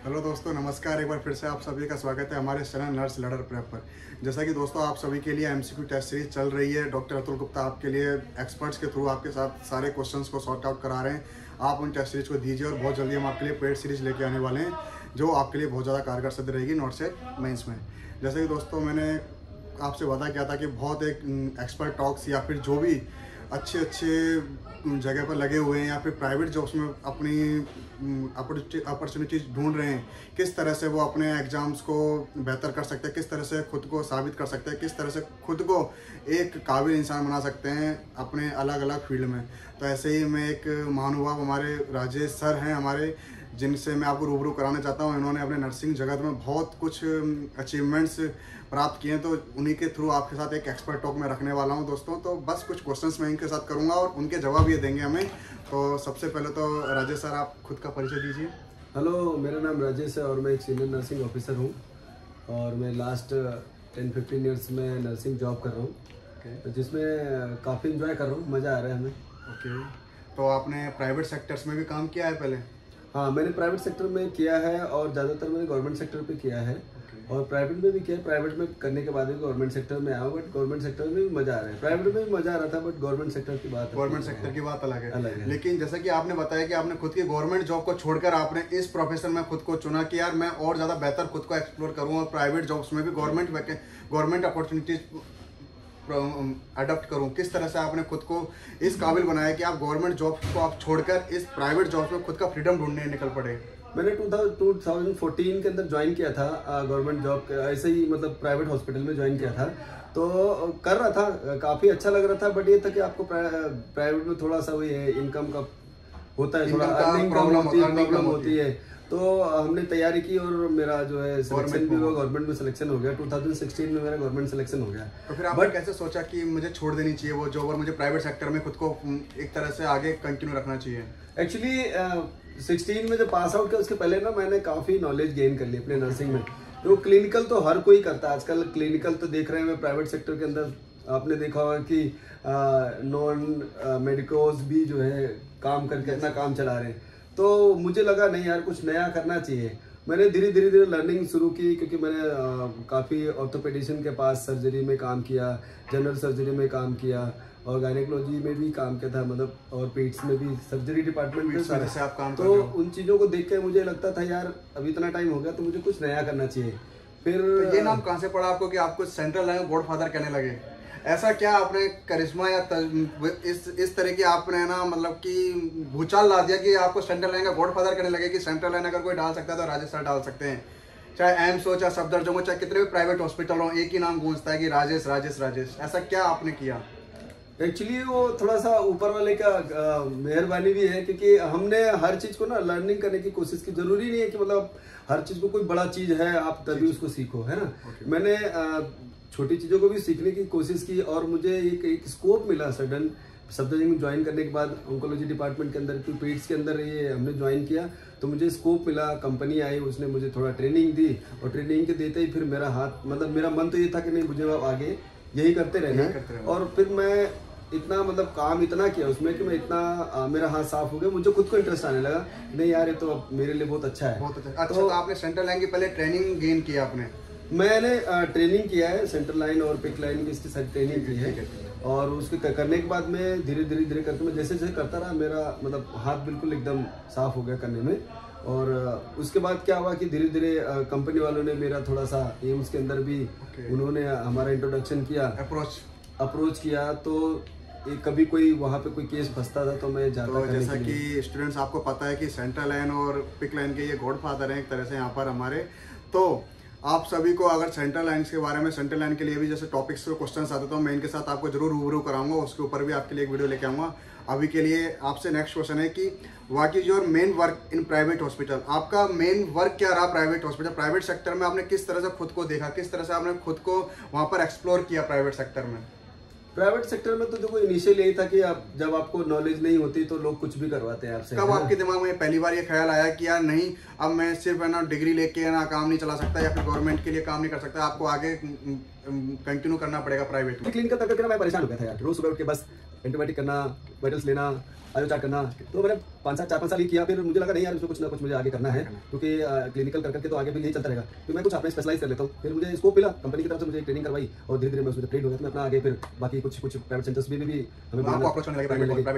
Hello दोस्तों, नमस्कार। एक बार फिर से आप सभी का स्वागत है हमारे चैनल नर्स लड़र प्रेप पर। जैसा कि दोस्तों आप सभी के लिए एमसीक्यू टेस्ट सीरीज चल रही है। डॉक्टर अतुल गुप्ता आपके लिए एक्सपर्ट्स के थ्रू आपके साथ सारे क्वेश्चंस को सॉर्ट आउट करा रहे हैं। आप उन टेस्ट सीरीज को दीजिए और बहुत जल्दी हम आपके लिए पेड सीरीज लेके आने वाले हैं जो आपके लिए बहुत ज़्यादा कारगर सिद्ध रहेगी नॉट सेट मेंस में। जैसे कि दोस्तों मैंने आपसे वादा किया था कि बहुत एक एक्सपर्ट टॉक्स या फिर जो भी अच्छे जगह पर लगे हुए हैं या फिर प्राइवेट जॉब्स में अपनी अपॉर्चुनिटीज ढूंढ रहे हैं, किस तरह से वो अपने एग्जाम्स को बेहतर कर सकते हैं, किस तरह से खुद को साबित कर सकते हैं, किस तरह से खुद को एक काबिल इंसान बना सकते हैं अपने अलग अलग फील्ड में। तो ऐसे ही मैं एक महानुभाव हमारे राजेश सर हैं हमारे, जिनसे मैं आपको रूबरू कराना चाहता हूँ। इन्होंने अपने नर्सिंग जगत में बहुत कुछ अचीवमेंट्स प्राप्त किए हैं, तो उन्हीं के थ्रू आपके साथ एक एक्सपर्ट टॉक में रखने वाला हूं दोस्तों। तो बस कुछ क्वेश्चंस मैं इनके साथ करूंगा और उनके जवाब ये देंगे हमें। तो सबसे पहले तो राजेश सर, आप खुद का परिचय दीजिए। हेलो, मेरा नाम राजेश है और मैं एक सीनियर नर्सिंग ऑफिसर हूं और मैं लास्ट 10-15 ईयर्स में नर्सिंग जॉब कर रहा हूं, जिसमें काफ़ी इंजॉय कर रहा हूं, मज़ा आ रहा है हमें। ओके, तो आपने प्राइवेट सेक्टर्स में भी काम किया है पहले? हाँ, मैंने प्राइवेट सेक्टर में किया है और ज़्यादातर मैंने गवर्नमेंट सेक्टर पे किया है और प्राइवेट में भी किया है। प्राइवेट में करने के बाद भी गवर्नमेंट सेक्टर में आया, बट गवर्नमेंट सेक्टर में भी मज़ा आ रहा है। प्राइवेट में भी मज़ा आ रहा था, बट गवर्नमेंट सेक्टर की बात अलग है। लेकिन जैसा कि आपने बताया कि आपने खुद की गवर्नमेंट जॉब को छोड़कर आपने इस प्रोफेशन में खुद को चुना कि यार मैं और ज़्यादा बेहतर खुद को एक्सप्लोर करूँ और प्राइवेट जॉब्स में भी गवर्नमेंट अपॉर्चुनिटीज अडॉप्ट करूं। किस तरह से आपने खुद को इस काबिल बनाया कि आप गवर्नमेंट जॉब को आप छोड़कर इस प्राइवेट जॉब में खुद का फ्रीडम ढूंढने निकल पड़े? मैंने 2014 के अंदर ज्वाइन किया था गवर्नमेंट जॉब, ऐसे ही मतलब प्राइवेट हॉस्पिटल में ज्वाइन किया था। तो कर रहा था, काफ़ी अच्छा लग रहा था, बट ये था कि आपको प्राइवेट में थोड़ा सा वही है, इनकम का होता है, थोड़ा अर्निंग प्रॉब्लम होती है। तो हमने तैयारी की और मेरा जो है सिलेक्शन भी हुआ, गवर्नमेंट में सिलेक्शन हो गया। 2016 में मेरा गवर्नमेंट सिलेक्शन हो गया। तो फिर आपने कैसे सोचा कि मुझे छोड़ देनी चाहिए वो जॉब और मुझे प्राइवेट सेक्टर में खुद को एक तरह से आगे कंटिन्यू रखना चाहिए? एक्चुअली 16 में जब पास आउट किया उसके पहले ना मैंने काफ़ी नॉलेज गेन कर ली अपने नर्सिंग में। तो क्लिनिकल तो हर कोई करता है आजकल। क्लिनिकल तो देख रहे हैं प्राइवेट सेक्टर के अंदर, आपने देखा होगा कि नॉन मेडिकोज भी जो है काम करके अपना काम चला रहे हैं। तो मुझे लगा नहीं यार, कुछ नया करना चाहिए। मैंने धीरे धीरे लर्निंग शुरू की, क्योंकि मैंने काफ़ी ऑर्थोपेडिशियन के पास सर्जरी में काम किया, जनरल सर्जरी में काम किया और गायनेकोलॉजी में भी काम किया था, मतलब और पेट्स में भी सर्जरी डिपार्टमेंट में सारे से आप काम तो उन चीज़ों को देख के मुझे लगता था यार अभी इतना टाइम हो गया तो मुझे कुछ नया करना चाहिए। फिर तो ये नाम कहाँ से पड़ा आपको कि आपको सेंट्रल लाइन गॉडफादर कहने लगे? ऐसा क्या आपने करिश्मा या इस तरह की आपने ना मतलब कि भूचाल ला दिया कि आपको सेंट्रल लाइन का गॉडफादर कहने लगे कि सेंट्रल लाइन अगर कोई डाल सकता है तो राजेश सर डाल सकते हैं? चाहे एम्स हो, चाहे सफदरजंग हो, चाहे कितने भी प्राइवेट हॉस्पिटल हो, एक ही नाम गूंजता है कि राजेश राजेश राजेश। ऐसा क्या आपने किया? एक्चुअली वो थोड़ा सा ऊपर वाले का मेहरबानी भी है, क्योंकि हमने हर चीज को ना लर्निंग करने की कोशिश की। जरूरी नहीं है कि मतलब हर चीज को कोई बड़ा चीज है आप तभी उसको सीखो, है ना। मैंने छोटी चीजों को भी सीखने की कोशिश की और मुझे एक स्कोप मिला सडन सफदरजंग में ज्वाइन करने के बाद। ऑन्कोलॉजी डिपार्टमेंट के अंदर पेट्स के अंदर ये हमने ज्वाइन किया तो मुझे स्कोप मिला। कंपनी आई, उसने मुझे थोड़ा ट्रेनिंग दी और ट्रेनिंग के देते ही फिर मेरा हाथ मतलब मेरा मन तो ये था कि नहीं, मुझे आगे यही करते रहना। और फिर मैं इतना मतलब काम इतना किया उसमें कि मैं इतना मेरा हाथ साफ हो गया, मुझे खुद को इंटरेस्ट आने लगा, नहीं यार ये तो मेरे लिए बहुत अच्छा है। बहुत अच्छा। तो आपने सेंट्रल लाइन की पहले ट्रेनिंग गेन किया आपने? मैंने ट्रेनिंग किया है सेंट्रल लाइन और पिक लाइन की, इसकी सारी ट्रेनिंग की है। और उसके करने के बाद में धीरे धीरे करके मैं जैसे जैसे करता रहा, मेरा मतलब हाथ बिल्कुल एकदम साफ हो गया करने में। और उसके बाद क्या हुआ कि धीरे धीरे कंपनी वालों ने मेरा थोड़ा सा एम्स के अंदर भी उन्होंने हमारा इंट्रोडक्शन किया, अप्रोच किया। तो कभी कोई वहाँ पे कोई केस फंसता था तो मैं जाता। तो जैसा कि स्टूडेंट्स आपको पता है कि सेंट्रल लाइन और पिक लाइन के ये गॉडफादर हैं एक तरह से यहाँ पर हमारे। तो आप सभी को अगर सेंट्रल लाइन के बारे में, सेंट्रल लाइन के लिए भी जैसे टॉपिक्स पे क्वेश्चंस आते तो मैं इनके साथ आपको जरूर रूबरू कराऊंगा, उसके ऊपर भी आपके लिए एक वीडियो लेके आऊंगा। अभी के लिए आपसे नेक्स्ट क्वेश्चन है कि what is your main work in private hospital? आपका मेन वर्क क्या रहा प्राइवेट हॉस्पिटल, प्राइवेट सेक्टर में? आपने किस तरह से खुद को देखा, किस तरह से आपने खुद को वहाँ पर एक्सप्लोर किया प्राइवेट सेक्टर में? प्राइवेट सेक्टर में तो देखो इनिशियल यही था कि आप जब आपको नॉलेज नहीं होती तो लोग कुछ भी करवाते हैं आपसे। कब आपके दिमाग में पहली बार ये ख्याल आया कि यार नहीं, अब मैं सिर्फ है ना डिग्री लेके ना काम नहीं चला सकता या फिर गवर्नमेंट के लिए काम नहीं कर सकता, आपको आगे कंटिन्यू करना पड़ेगा प्राइवेट में? क्लिनिकल तक करके मैं परेशान हो गया था यार। रोज सुबह उठ के बस एंटीबायोटिक करना, वाइटल्स लेना, आयो चार्ट करना। तो मैंने 4-5 साल ही किया, फिर मुझे लगा नहीं यार इसमें कुछ ना कुछ मुझे आगे करना है, क्योंकि क्लिनिकल करके तो आगे भी यही चलता रहेगा, तो मैं कुछ अपने स्पेशलाइज कर लेता हूँ। फिर मुझे स्कोप मिला, कंपनी की तरफ से मुझे ट्रेनिंग करवाई और धीरे धीरे मैं उसमें ट्रेड हो गया। तो मैं अपना आगे फिर बाकी कुछ प्राइवेट सेंटर्स भी हमें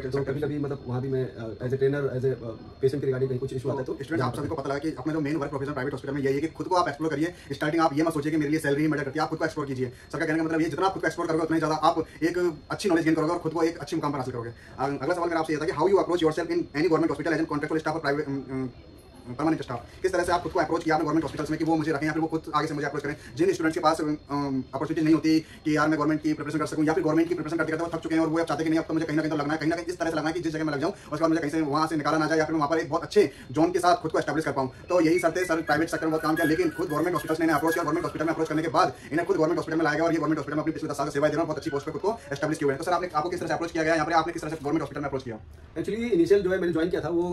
तो कभी मतलब वहाँ भी मैं as a trainer, as a patient के रिगार्डिंग कहीं कुछ इशू आता है तो स्टूडेंट आप सभी को पता लगा कि अपने जो main work profession private hospital में यही है कि खुद को आप एक्सप्लोर करिए। स्टार्टिंग आप ये मत सोचिए कि मेरे लिए सैलरी मैटर करती है, आप खुद को एक्सप्लोर कीजिए। सबका कहने का मतलब ये जितना आप खुद को एक्सप्लोर करोगे उतना ही ज्यादा आप एक अच्छी नॉलेज गेन करोगे और खुद को एक अच्छी मुकाम पर हासिल करोगे। अगला सवाल मेरा आपसे ये था कि how you approach yourself in any government hospital as an contractual staff और प्राइवेट परमानेंट स्टाफ। किस तरह से आप खुद को अप्रोच किया आपने गवर्नमेंट हॉस्पिटल्स में कि वो मुझे रखें या फिर वो खुद आगे से मुझे अप्रोच करें। जिन स्टूडेंट्स के पास अपॉर्चुनिटी नहीं होती कि यार मैं गवर्नमेंट की प्रिपरेशन कर सकूं या फिर गवर्नमेंट की प्रिपरेशन करते करते वो थक चुके हैं और वो अब चाहते कि नहीं अब तो मुझे कहीं ना कहीं तो लगना है, कहीं ना कहीं इस तरह से लगना है कि जिस जगह मैं लग जाऊं उसके बाद मुझे कहीं से वहां से निकाला ना जाए या फिर वहां पर एक बहुत अच्छे जोन के साथ खुद को एस्टैब्लिश कर पाऊं। तो यही शर्तें सर प्राइवेट सेक्टर में बहुत काम किया, लेकिन खुद गवर्नमेंट हॉस्पिटल्स ने अप्रोच किया। गवर्नमेंट हॉस्पिटल में अप्रोच करने के बाद इन्हें खुद गवर्नमेंट हॉस्पिटल में लाया गया और ये गवर्नमेंट हॉस्पिटल में अपनी पिछले 10 साल से सेवा दे रहा है, बहुत अच्छी पोस्ट पे खुद को एस्टैब्लिश किए हुए हैं। तो सर आपको किस तरह से अप्रोच किया गया यहाँ पर, आपने किस तरह से गवर्नमेंट हॉस्पिटल में अप्रोच किया? एक्चुअली इनिशियल जो है मैंने ज्वाइन किया था वो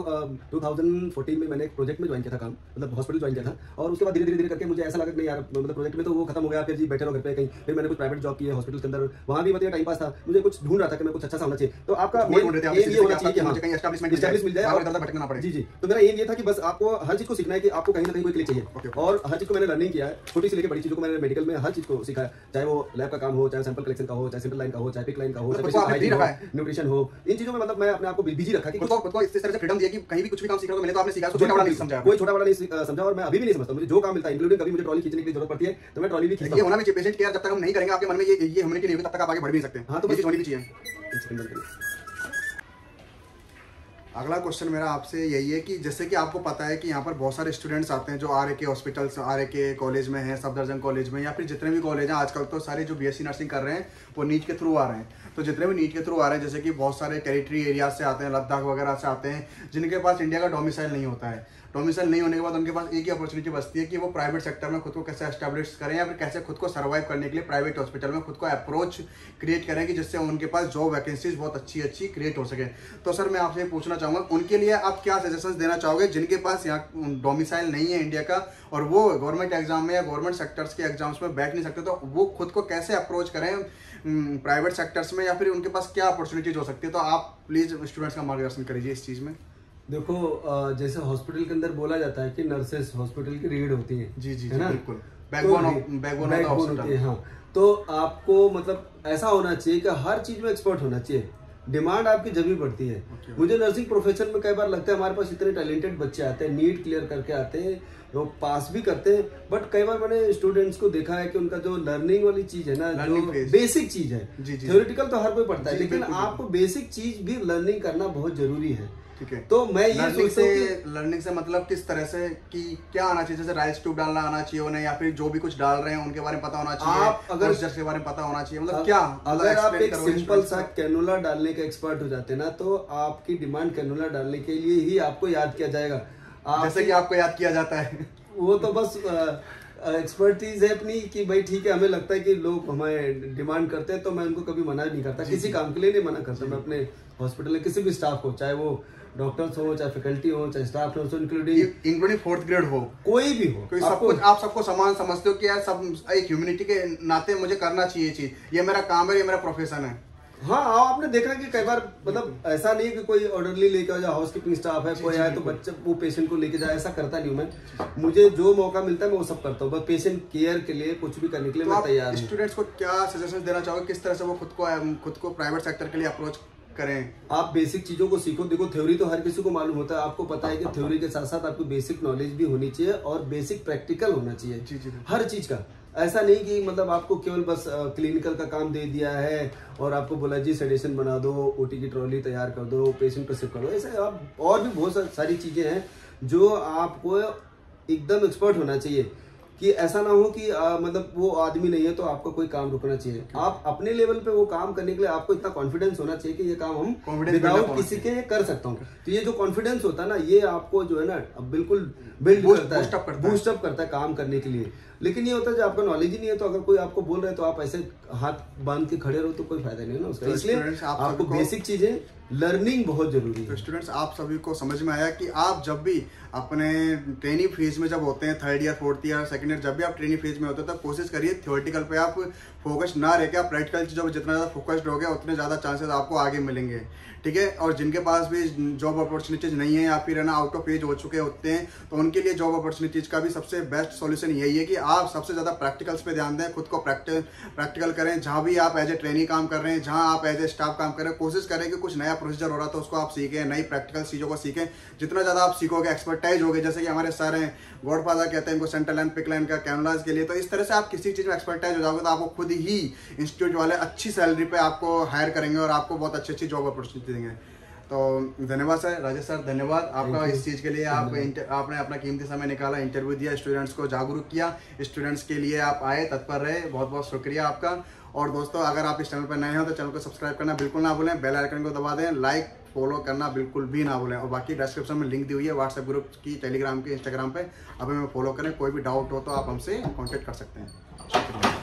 2014 में मैंने एक प्रोजेक्ट में ज्वाइन किया था काम, मतलब हॉस्पिटल ज्वाइन किया था। और उसके बाद धीरे धीरे करके मुझे ऐसा लगा कि नहीं यार मतलब प्रोजेक्ट में तो वो खत्म हो गया, फिर जी बैठे रहो घर पे कहीं। फिर मैंने कुछ प्राइवेट जॉब की है हॉस्पिटल के अंदर, वहाँ भी मतलब टाइम पास था, मुझे कुछ ढूंढ रहा था कि मैं कुछ अच्छा सा होना चाहिए। तो आपका ये होना चाहिए कि मुझे कहीं एस्टैब्लिश मिल जाए। जी। तो मेरा एम ये था कि बस आपको हर चीज को सीखना है कि आपको कहीं ना कहीं कोई क्लिक चाहिए, और हर चीज को मैंने लर्निंग किया है, छोटी से लेकर बड़ी चीजों को मैंने मेडिकल में हर चीज को सीखा है, चाहे वो लैब का काम हो, चाहे सैंपल कलेक्शन का हो, चाहे सेंट्रल लाइन का हो, चाहे पिक लाइन का हो, चाहे न्यूट्रिशन हो। इन चीजों में मतलब मैं अपने आप को बिजी रखा कि खुद को इस तरह से फ्रीडम दिया कि कहीं भी कुछ भी काम सीखने को मिले तो आपने सीखा, छोटा बड़ा नहीं समझा, कोई छोटा बड़ा नहीं समझा। और मैं अभी भी नहीं समझता, मुझे जो काम मिलता है इंक्लूडिंग कभी मुझे ट्रॉली खींचने की जरूरत पड़ती है तो मैं ट्रॉली भी खींचता हूं। ये होना भी चाहिए, पेशेंट केयर जब तक हम नहीं करेंगे आपके मन में ये ह्यूमैनिटी नहीं होगी तब तक आप आगे बढ़ भी नहीं सकते। हां, तो बस होनी भी चाहिए। अगला क्वेश्चन मेरा आपसे यही है कि जैसे कि आपको पता है कि यहाँ पर बहुत सारे स्टूडेंट्स आते हैं जो RAK हॉस्पिटल्स, RAK कॉलेज में हैं, सफदरजंग कॉलेज में या फिर जितने भी कॉलेज हैं आजकल, तो सारे जो BSc नर्सिंग कर रहे हैं वो नीट के थ्रू आ रहे हैं। तो जितने भी नीट के थ्रू आ रहे हैं, जैसे कि बहुत सारे टेरिटरी एरिया से आते हैं, लद्दाख वगैरह से आते हैं, जिनके पास इंडिया का डोमिसाइल नहीं होता है। डोमिसाइल नहीं होने के बाद उनके पास एक ही अपॉर्चुनिटी बचती है कि वो प्राइवेट सेक्टर में खुद को कैसे एस्टैब्लिश करें या फिर कैसे खुद को सर्वाइव करने के लिए प्राइवेट हॉस्पिटल में खुद को अप्रोच क्रिएट करें कि जिससे उनके पास जॉब वैकेंसीज बहुत अच्छी क्रिएट हो सके। तो सर मैं आपसे पूछना चाहूँगा उनके लिए आप क्या सजेशंस देना चाहोगे जिनके पास यहाँ डोमिसाइल नहीं है इंडिया का और वो गवर्नमेंट एग्जाम में या गवर्नमेंट सेक्टर्स के एग्जाम्स में बैठ नहीं सकते, तो वो खुद को कैसे अप्रोच करें प्राइवेट सेक्टर्स में या फिर उनके पास क्या अपॉर्चुनिटीज हो सकती है? तो आप प्लीज स्टूडेंट्स का मार्गदर्शन करिए इस चीज में। देखो जैसे हॉस्पिटल के अंदर बोला जाता है कि नर्सेस हॉस्पिटल की रीढ़ होती है। जी जी, है ना, बिल्कुल बैकबोन होती है। हाँ, तो आपको मतलब ऐसा होना चाहिए कि हर चीज में एक्सपर्ट होना चाहिए। डिमांड आपकी जब भी बढ़ती है। मुझे नर्सिंग प्रोफेशन में कई बार लगता है हमारे पास इतने टैलेंटेड बच्चे आते हैं, नीट क्लियर करके आते हैं, वो पास भी करते हैं, बट कई बार मैंने स्टूडेंट्स को देखा है कि उनका जो लर्निंग वाली चीज है ना, जो बेसिक चीज है, थ्योरेटिकल तो हर कोई पढ़ता है, लेकिन आपको बेसिक चीज भी लर्निंग करना बहुत जरूरी है। ठीक है, तो मैं ये सोचता हूं कि लर्निंग से मतलब किस तरह से कि क्या आना चाहिए, जैसे राइस ट्यूब डालना आना चाहिए उन्हें या फिर जो भी कुछ डाल रहे हैं उनके बारे में पता होना चाहिए, आप अगर के बारे में पता होना चाहिए, मतलब क्या अगर आप एक सिंपल सा कैनुला डालने का एक्सपर्ट हो जाते हैं ना, तो आपकी डिमांड कैनुला डालने के लिए ही आपको याद किया जाएगा, जैसे कि आपको याद किया जाता है। वो तो बस एक्सपर्टीज है अपनी कि भाई ठीक है, हमें लगता है कि लोग हमें डिमांड करते हैं तो मैं उनको कभी मना नहीं करता, किसी काम के लिए नहीं मना करता। मैं अपने हॉस्पिटल में किसी भी स्टाफ को, चाहे वो डॉक्टर्स हो, चाहे फैकल्टी हो, चाहे स्टाफ हो, इंक्लूडिंग 4th ग्रेड हो, कोई भी हो, आप सबको समान समझते हो कि यार सब एक ह्यूमैनिटी के नाते मुझे करना चाहिए चीज, ये मेरा काम है, ये मेरा प्रोफेशन है। हाँ, आपने देखा कि कई बार मतलब ऐसा नहीं है कि कोई ऑर्डरली लेके आ जाए, हाउसकीपिंग स्टाफ है, कोई आए तो बच्चा वो पेशेंट को लेके जाए, ऐसा करता नहीं हूँ मैं। मुझे जो मौका मिलता है मैं वो सब करता हूँ, बस पेशेंट केयर के लिए कुछ भी करने के लिए मैं तैयार हूँ। स्टूडेंट्स को क्या सजेशन देना चाहोगे, किस तरह से वो खुद को प्राइवेट सेक्टर के लिए अप्रोच करें? आप बेसिक चीजों को सीखो। देखो थ्योरी तो हर किसी को मालूम होता है, आपको पता है कि थ्योरी के साथ साथ आपको बेसिक नॉलेज भी होनी चाहिए और बेसिक प्रैक्टिकल होना चाहिए। जी, हर चीज का ऐसा नहीं कि मतलब आपको केवल बस क्लिनिकल का काम दे दिया है और आपको बोला जी सेडेशन बना दो, ओटी की ट्रॉली तैयार कर दो, पेशेंट को शिफ्ट कर दो। ऐसे आप और भी बहुत सारी चीजें हैं जो आपको एकदम एक्सपर्ट होना चाहिए कि ऐसा ना हो कि मतलब वो आदमी नहीं है तो आपको कोई काम रुकना चाहिए। आप अपने लेवल पे वो काम करने के लिए आपको इतना कॉन्फिडेंस होना चाहिए कि ये काम हम विदाउट किसी के कर सकता हूँ। तो ये जो कॉन्फिडेंस होता है ना, ये आपको जो है ना बिल्कुल बिल्ड करता है, बूस्टअप करता है काम करने के लिए। लेकिन ये होता है जब आपका नॉलेज ही नहीं है तो अगर कोई आपको बोल रहे है तो आप ऐसे हाथ बांध के खड़े रहो तो कोई फायदा नहीं है ना उसका। इसलिए आपको बेसिक चीजें लर्निंग बहुत जरूरी तो है। स्टूडेंट्स आप सभी को समझ में आया कि आप जब भी अपने ट्रेनिंग फेज में जब होते हैं, 3rd year 4th year 2nd year, जब भी आप ट्रेनिंग फेज में होते हैं तब कोशिश करिए थ्योरेटिकल पे आप फोकस ना रह के आप प्रैक्टिकल चीज़ों पर जितना ज़्यादा फोकस्ड हो गया उतने ज़्यादा चांसेस आपको आगे मिलेंगे, ठीक है। और जिनके पास भी जॉब अपॉर्चुनिटीज नहीं है या फिर है ना आउट ऑफ एज हो चुके होते हैं, तो उनके लिए जॉब अपॉर्चुनिटीज का भी सबसे बेस्ट सॉल्यूशन यही है कि आप सबसे ज़्यादा प्रैक्टिकल्स पे ध्यान दें, खुद को प्रैक्टिकल करें। जहाँ भी आप एज ए ट्रेनिंग काम कर रहे हैं, जहाँ आप एज ए स्टाफ काम कर रहे हैं, कोशिश करें कि कुछ नया प्रोसीजर हो रहा था उसको आप सीखें, नई प्रैक्टिकल चीज़ों को सीखें। जितना ज़्यादा आप सीखोगे, एक्सपर्टाइज होगे, जैसे कि हमारे सर हैं गॉडफादर कहते हैं इनको सेंट्रल लाइन पिक लाइन का कैमराज के लिए, तो इस तरह से आप किसी चीज़ में एक्सपर्टाइज हो जाओगे तो आपको खुद ही इंस्टीट्यूट वाले अच्छी सैलरी पे आपको हायर करेंगे और आपको बहुत अच्छी अच्छी जॉब अपॉर्चुनिटी देंगे। तो धन्यवाद सर, राजेश सर, धन्यवाद आपका इस चीज़ के लिए। आपने अपना कीमती समय निकाला, इंटरव्यू दिया, स्टूडेंट्स को जागरूक किया, स्टूडेंट्स के लिए आप आए, तत्पर रहे, बहुत बहुत शुक्रिया आपका। और दोस्तों अगर आप इस चैनल पर नए हो तो चैनल को सब्सक्राइब करना बिल्कुल ना भूलें, बेल आइकन को दबा दें, लाइक फॉलो करना बिल्कुल भी ना भूलें। और बाकी डिस्क्रिप्शन में लिंक दी हुई है व्हाट्सएप ग्रुप की, टेलीग्राम की, इंस्टाग्राम पे, अभी हमें फॉलो करें। कोई भी डाउट हो तो आप हमसे कॉन्टेक्ट कर सकते हैं। शुक्रिया।